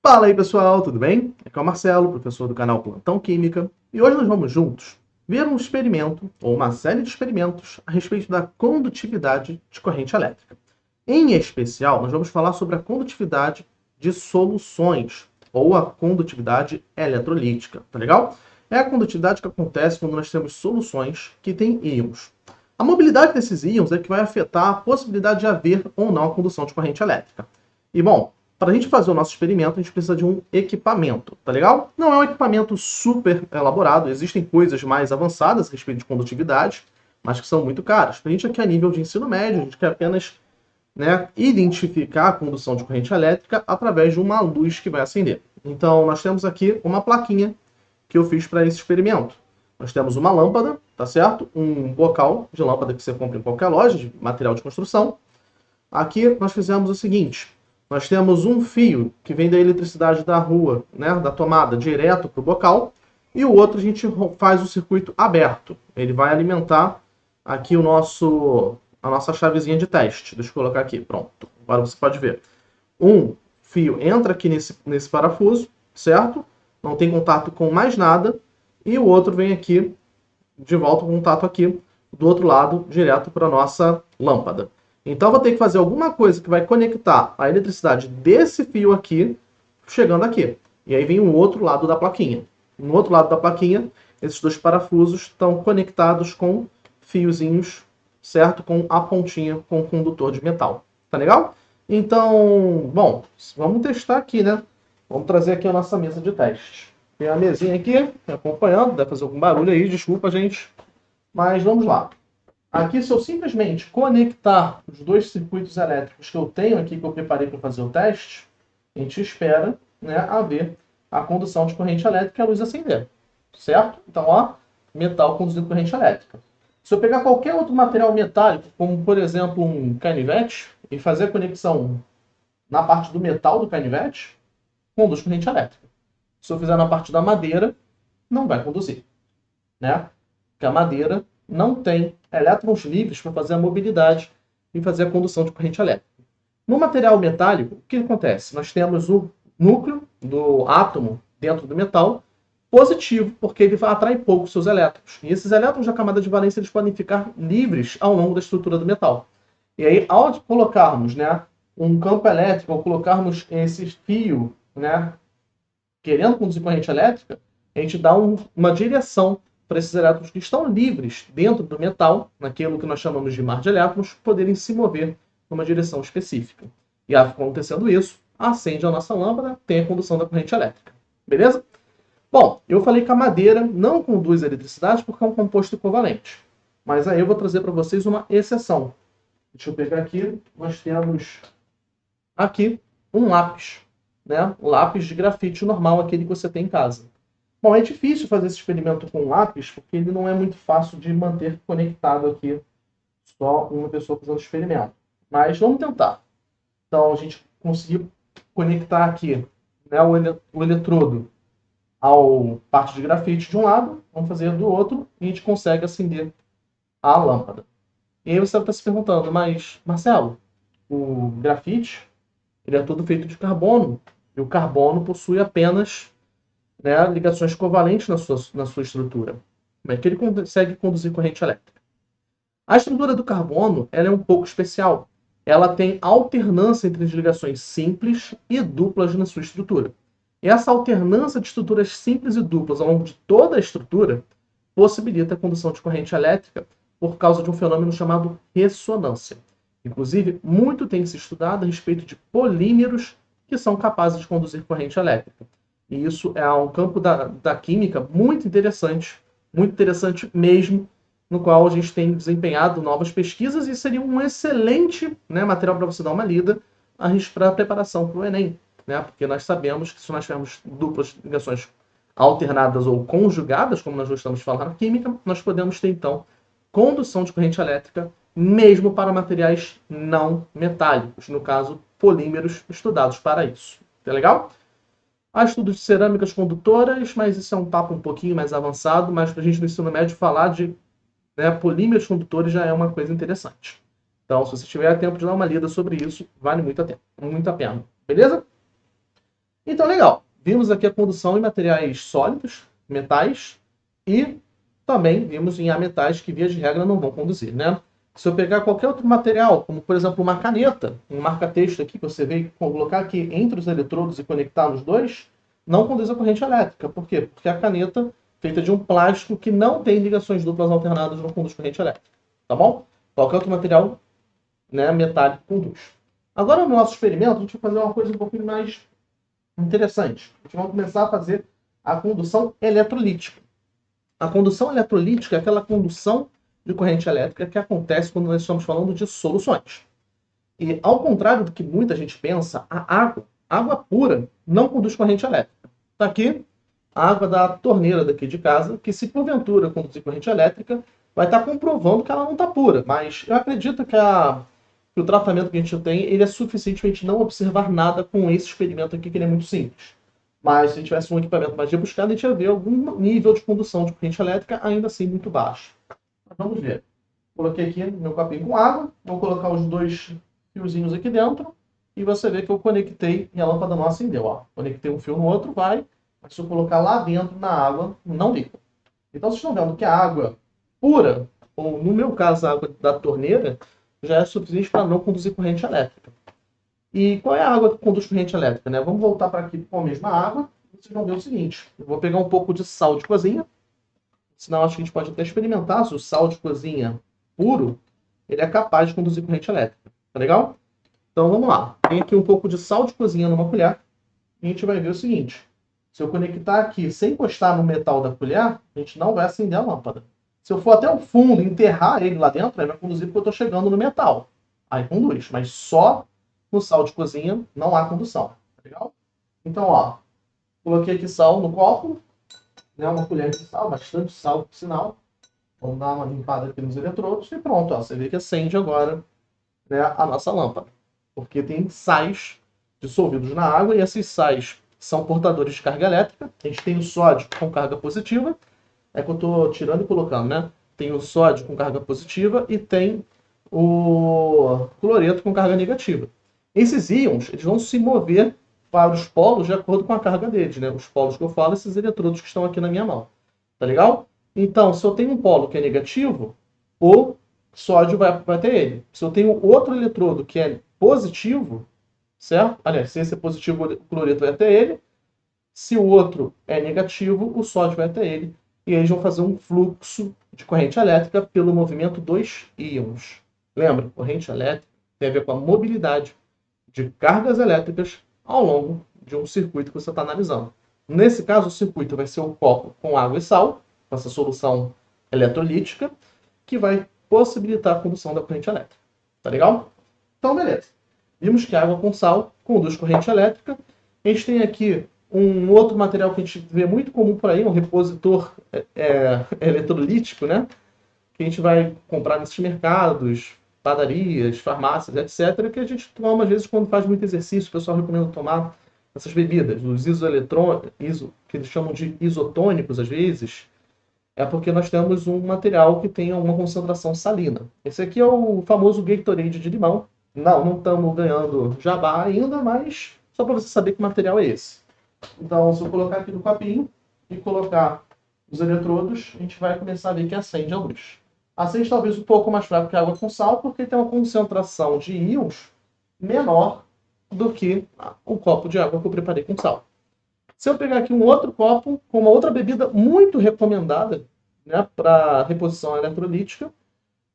Fala aí pessoal, tudo bem? Aqui é o Marcelo, professor do canal Plantão Química, e hoje nós vamos juntos ver um experimento, ou uma série de experimentos, a respeito da condutividade de corrente elétrica. Em especial, nós vamos falar sobre a condutividade de soluções, ou a condutividade eletrolítica, tá legal? É a condutividade que acontece quando nós temos soluções que têm íons. A mobilidade desses íons é que vai afetar a possibilidade de haver ou não a condução de corrente elétrica. E bom, para a gente fazer o nosso experimento, a gente precisa de um equipamento, tá legal? Não é um equipamento super elaborado, existem coisas mais avançadas a respeito de condutividade, mas que são muito caras. Para a gente aqui a nível de ensino médio, a gente quer apenas identificar a condução de corrente elétrica através de uma luz que vai acender. Então, nós temos aqui uma plaquinha que eu fiz para esse experimento. Nós temos uma lâmpada, tá certo? Um bocal de lâmpada que você compra em qualquer loja de material de construção. Aqui nós fizemos o seguinte: nós temos um fio que vem da eletricidade da rua, da tomada, direto para o bocal, e o outro a gente faz o circuito aberto. Ele vai alimentar aqui a nossa chavezinha de teste. Deixa eu colocar aqui, pronto. Agora você pode ver. Um fio entra aqui nesse parafuso, certo? Não tem contato com mais nada, e o outro vem aqui, de volta com contato aqui, do outro lado, direto para a nossa lâmpada. Então, vou ter que fazer alguma coisa que vai conectar a eletricidade desse fio aqui, chegando aqui. E aí vem o outro lado da plaquinha. No outro lado da plaquinha, esses dois parafusos estão conectados com fiozinhos, certo? Com a pontinha com o condutor de metal. Tá legal? Então, bom, vamos testar aqui, né? Vamos trazer aqui a nossa mesa de teste. Tem a mesinha aqui, me acompanhando, deve fazer algum barulho aí, desculpa, gente. Mas vamos lá. Aqui, se eu simplesmente conectar os dois circuitos elétricos que eu tenho aqui, que eu preparei para fazer o teste, a gente espera haver a condução de corrente elétrica e a luz acender. Certo? Então, ó, metal conduzindo corrente elétrica. Se eu pegar qualquer outro material metálico, como por exemplo um canivete, e fazer a conexão na parte do metal do canivete, conduz corrente elétrica. Se eu fizer na parte da madeira, não vai conduzir. Porque a madeira não tem elétrons livres para fazer a mobilidade e fazer a condução de corrente elétrica. No material metálico, o que acontece? Nós temos o núcleo do átomo dentro do metal positivo, porque ele vai atrair pouco seus elétrons. E esses elétrons da camada de valência eles podem ficar livres ao longo da estrutura do metal. E aí, ao colocarmos um campo elétrico, ao colocarmos esse fio querendo conduzir corrente elétrica, a gente dá uma direção para esses elétrons que estão livres dentro do metal, naquilo que nós chamamos de mar de elétrons, poderem se mover numa direção específica. E acontecendo isso, acende a nossa lâmpada, tem a condução da corrente elétrica. Beleza? Bom, eu falei que a madeira não conduz a eletricidade porque é um composto covalente. Mas aí eu vou trazer para vocês uma exceção. Deixa eu pegar aqui, nós temos aqui um lápis. Um lápis de grafite normal, aquele que você tem em casa. Bom, é difícil fazer esse experimento com lápis, porque ele não é muito fácil de manter conectado aqui, só uma pessoa fazendo o experimento. Mas vamos tentar. Então, a gente conseguiu conectar aqui o eletrodo ao parte de grafite de um lado, vamos fazer do outro, e a gente consegue acender a lâmpada. E aí você está se perguntando, mas, Marcelo, o grafite ele é todo feito de carbono, e o carbono possui apenas ligações covalentes na sua estrutura. Como é que ele consegue conduzir corrente elétrica? A estrutura do carbono ela é um pouco especial. Ela tem alternância entre as ligações simples e duplas na sua estrutura. E essa alternância de estruturas simples e duplas ao longo de toda a estrutura possibilita a condução de corrente elétrica por causa de um fenômeno chamado ressonância. Inclusive, muito tem se estudado a respeito de polímeros que são capazes de conduzir corrente elétrica. E isso é um campo da química muito interessante mesmo, no qual a gente tem desempenhado novas pesquisas e seria um excelente material para você dar uma lida para a preparação para o Enem. Porque nós sabemos que se nós tivermos duplas ligações alternadas ou conjugadas, como nós gostamos de falar na química, nós podemos ter, então, condução de corrente elétrica mesmo para materiais não metálicos, no caso, polímeros estudados para isso. Tá legal? Há estudos de cerâmicas condutoras, mas isso é um papo um pouquinho mais avançado, mas para a gente no ensino médio falar de polímeros condutores já é uma coisa interessante. Então, se você tiver tempo de dar uma lida sobre isso, vale muito a pena. Beleza? Então, legal. Vimos aqui a condução em materiais sólidos, metais, e também vimos em ametais que, via de regra, não vão conduzir, né? Se eu pegar qualquer outro material, como por exemplo uma caneta, um marca-texto aqui, que você veio colocar aqui entre os eletrodos e conectar nos dois, não conduz a corrente elétrica. Por quê? Porque a caneta, feita de um plástico que não tem ligações duplas alternadas, não conduz corrente elétrica. Tá bom? Qualquer outro material, né, metálico conduz. Agora, no nosso experimento, a gente vai fazer uma coisa um pouquinho mais interessante. A gente vai começar a fazer a condução eletrolítica. A condução eletrolítica é aquela condução de corrente elétrica que acontece quando nós estamos falando de soluções. E, ao contrário do que muita gente pensa, a água pura, não conduz corrente elétrica. Está aqui a água da torneira daqui de casa, que se porventura conduzir corrente elétrica, vai estar comprovando que ela não está pura. Mas eu acredito que o tratamento que a gente tem ele é suficiente para a gente não observar nada com esse experimento aqui, que ele é muito simples. Mas se a gente tivesse um equipamento mais rebuscado, a gente ia ver algum nível de condução de corrente elétrica, ainda assim muito baixo. Mas vamos ver. Coloquei aqui meu copinho com água, vou colocar os dois fiozinhos aqui dentro, e você vê que eu conectei e a lâmpada não acendeu. Ó. Conectei um fio no outro, vai, mas se eu colocar lá dentro na água, não liga. Então vocês estão vendo que a água pura, ou no meu caso a água da torneira, já é suficiente para não conduzir corrente elétrica. E qual é a água que conduz corrente elétrica, né? Vamos voltar para aqui com a mesma água. Vocês vão ver o seguinte. Eu vou pegar um pouco de sal de cozinha. Senão acho que a gente pode até experimentar se o sal de cozinha puro, ele é capaz de conduzir corrente elétrica. Tá legal? Então vamos lá. Tem aqui um pouco de sal de cozinha numa colher. E a gente vai ver o seguinte. Se eu conectar aqui sem encostar no metal da colher, a gente não vai acender a lâmpada. Se eu for até o fundo e enterrar ele lá dentro, aí vai conduzir porque eu estou chegando no metal. Aí conduz. Mas só no sal de cozinha não há condução. Tá legal? Então, ó, coloquei aqui sal no copo, né, uma colher de sal, bastante sal, por sinal. Vamos dar uma limpada aqui nos eletrodos e pronto. Ó, você vê que acende agora, né, a nossa lâmpada. Porque tem sais dissolvidos na água e esses sais são portadores de carga elétrica. A gente tem o sódio com carga positiva. É que eu estou tirando e colocando, né? Tem o sódio com carga positiva e tem o cloreto com carga negativa. Esses íons eles vão se mover para os polos de acordo com a carga deles, né? Os polos que eu falo, esses eletrodos que estão aqui na minha mão. Tá legal? Então, se eu tenho um polo que é negativo, o sódio vai ter ele. Se eu tenho outro eletrodo que é positivo, certo? Aliás, se esse é positivo, o cloreto vai até ele. Se o outro é negativo, o sódio vai até ele. E eles vão fazer um fluxo de corrente elétrica pelo movimento dos íons. Lembra, corrente elétrica tem a ver com a mobilidade de cargas elétricas ao longo de um circuito que você está analisando. Nesse caso, o circuito vai ser o copo com água e sal, com essa solução eletrolítica, que vai possibilitar a condução da corrente elétrica. Tá legal? Então, beleza. Vimos que a água com sal conduz corrente elétrica. A gente tem aqui um outro material que a gente vê muito comum por aí, um repositor eletrolítico, né? Que a gente vai comprar nesses mercados, padarias, farmácias, etc., que a gente toma às vezes quando faz muito exercício. O pessoal recomenda tomar essas bebidas, os que eles chamam de isotônicos às vezes, é porque nós temos um material que tem uma concentração salina. Esse aqui é o famoso Gatorade de limão. Não estamos ganhando jabá ainda, mas só para você saber que material é esse. Então, se eu colocar aqui no copinho e colocar os eletrodos, a gente vai começar a ver que acende a luz. Acende talvez um pouco mais fraco que a água com sal, porque tem uma concentração de íons menor do que o copo de água que eu preparei com sal. Se eu pegar aqui um outro copo com uma outra bebida muito recomendada, né, para reposição eletrolítica,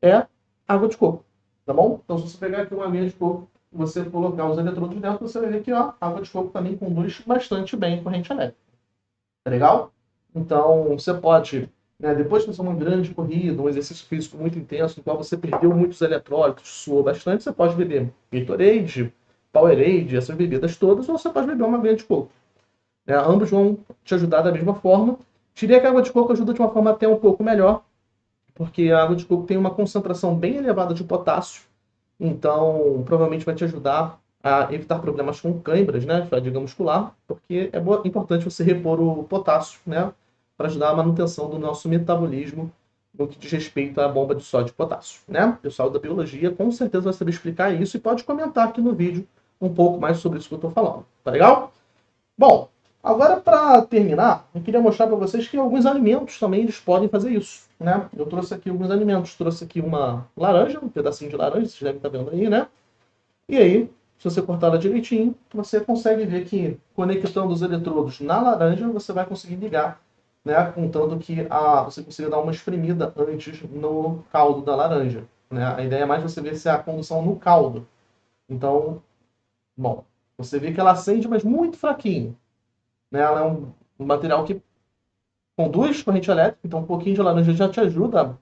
é água de coco. Tá bom? Então, se você pegar aqui uma aguinha de coco, você colocar os eletrodos dentro, você vai ver que ó, a água de coco também conduz bastante bem a corrente elétrica. Tá legal? Então, você pode, né, depois de fazer uma grande corrida, um exercício físico muito intenso, no qual você perdeu muitos eletrólitos, suou bastante, você pode beber Gatorade, Powerade, essas bebidas todas, ou você pode beber uma aguinha de coco. Ambos vão te ajudar da mesma forma. Diria que a água de coco ajuda de uma forma até um pouco melhor, porque a água de coco tem uma concentração bem elevada de potássio, então provavelmente vai te ajudar a evitar problemas com câimbras, né, fadiga muscular, porque é importante você repor o potássio, né, para ajudar a manutenção do nosso metabolismo no que diz respeito à bomba de sódio e potássio, né? O pessoal da biologia com certeza vai saber explicar isso e pode comentar aqui no vídeo um pouco mais sobre isso que eu estou falando, tá legal? Bom, agora para terminar, eu queria mostrar para vocês que alguns alimentos também eles podem fazer isso, né? Eu trouxe aqui alguns alimentos, trouxe aqui uma laranja, um pedacinho de laranja, vocês devem estar vendo aí, né? E aí, se você cortar ela direitinho, você consegue ver que conectando os eletrodos na laranja, você vai conseguir ligar, né? Contanto que você consiga dar uma espremida antes no caldo da laranja, né? A ideia é mais você ver se há condução no caldo. Então, bom, você vê que ela acende, mas muito fraquinho, né? Ela é um material que conduz corrente elétrica, então um pouquinho de laranja já te ajuda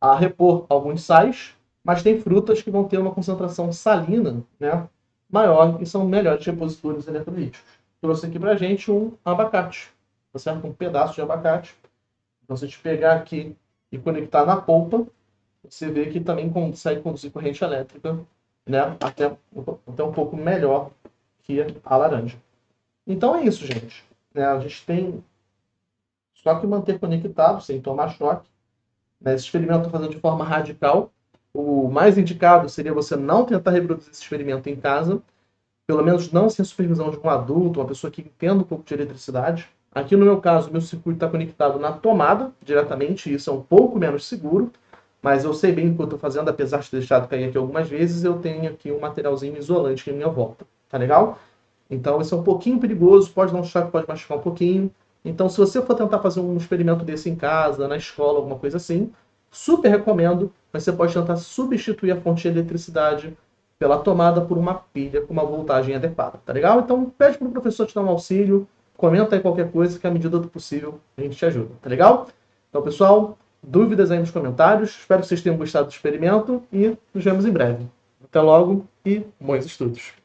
a repor alguns sais, mas tem frutas que vão ter uma concentração salina, né, maior e são melhores repositores eletrolíticos. Trouxe aqui pra gente um abacate, tá certo? Um pedaço de abacate. Então, se a gente pegar aqui e conectar na polpa, você vê que também consegue conduzir corrente elétrica, né, até um pouco melhor que a laranja. Então é isso, gente. Né, a gente tem só que manter conectado, sem tomar choque. Né? Esse experimento eu estou fazendo de forma radical. O mais indicado seria você não tentar reproduzir esse experimento em casa, pelo menos não sem a supervisão de um adulto, uma pessoa que entenda um pouco de eletricidade. Aqui no meu caso, o meu circuito está conectado na tomada diretamente, e isso é um pouco menos seguro, mas eu sei bem o que eu estou fazendo, apesar de ter deixado cair aqui algumas vezes, eu tenho aqui um materialzinho isolante em minha volta. Tá legal? Então, isso é um pouquinho perigoso, pode dar um choque, pode machucar um pouquinho. Então, se você for tentar fazer um experimento desse em casa, na escola, alguma coisa assim, super recomendo, mas você pode tentar substituir a fonte de eletricidade pela tomada por uma pilha com uma voltagem adequada, tá legal? Então, pede para o professor te dar um auxílio, comenta aí qualquer coisa que, à medida do possível, a gente te ajuda, tá legal? Então, pessoal, dúvidas aí nos comentários, espero que vocês tenham gostado do experimento e nos vemos em breve. Até logo e bons estudos!